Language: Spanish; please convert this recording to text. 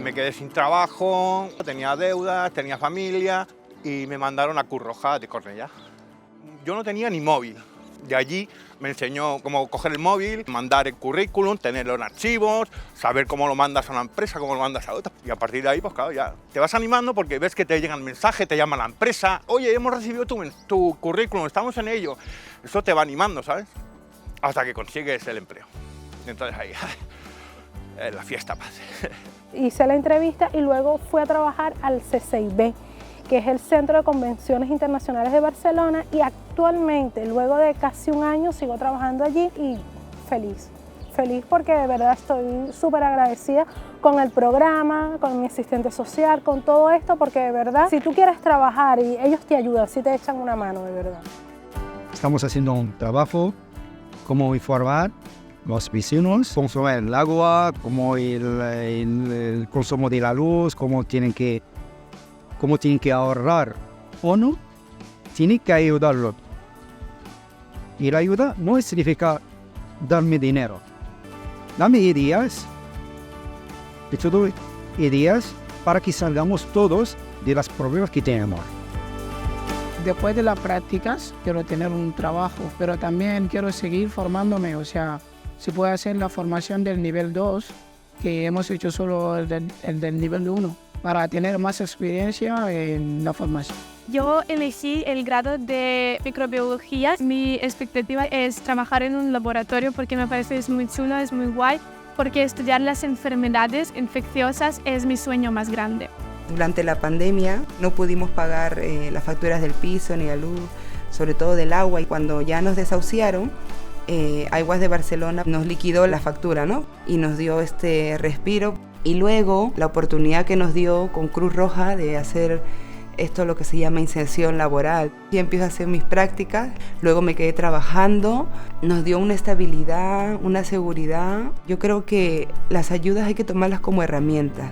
Me quedé sin trabajo, tenía deudas, tenía familia y me mandaron a Cruz Roja de Cornellá. Yo no tenía ni móvil. De allí me enseñó cómo coger el móvil, mandar el currículum, tenerlo en archivos, saber cómo lo mandas a una empresa, cómo lo mandas a otra. Y a partir de ahí, pues claro, ya te vas animando porque ves que te llegan mensajes, te llama la empresa. Oye, hemos recibido tu currículum, estamos en ello. Eso te va animando, ¿sabes? Hasta que consigues el empleo. Entonces ahí, la fiesta pasa. Hice la entrevista y luego fui a trabajar al C6B, que es el Centro de Convenciones Internacionales de Barcelona, y actualmente, luego de casi un año, sigo trabajando allí y feliz. Feliz porque de verdad estoy súper agradecida con el programa, con mi asistente social, con todo esto, porque de verdad, si tú quieres trabajar y ellos te ayudan, si te echan una mano, de verdad. Estamos haciendo un trabajo como informar los vecinos, consumir el agua, como el consumo de la luz, cómo tienen que ahorrar o no, tiene que ayudarlo. Y la ayuda no significa darme dinero. Dame ideas, de todo ideas para que salgamos todos de los problemas que tenemos. Después de las prácticas quiero tener un trabajo, pero también quiero seguir formándome, o sea, si puedo hacer la formación del nivel 2, que hemos hecho solo el del nivel 1, para tener más experiencia en la formación. Yo elegí el grado de microbiología. Mi expectativa es trabajar en un laboratorio porque me parece es muy chulo, es muy guay, porque estudiar las enfermedades infecciosas es mi sueño más grande. Durante la pandemia no pudimos pagar las facturas del piso ni la luz, sobre todo del agua, y cuando ya nos desahuciaron, Aigües de Barcelona nos liquidó la factura, ¿no? Y nos dio este respiro. Y luego la oportunidad que nos dio con Cruz Roja de hacer esto, lo que se llama inserción laboral. Y empiezo a hacer mis prácticas, luego me quedé trabajando, nos dio una estabilidad, una seguridad. Yo creo que las ayudas hay que tomarlas como herramientas.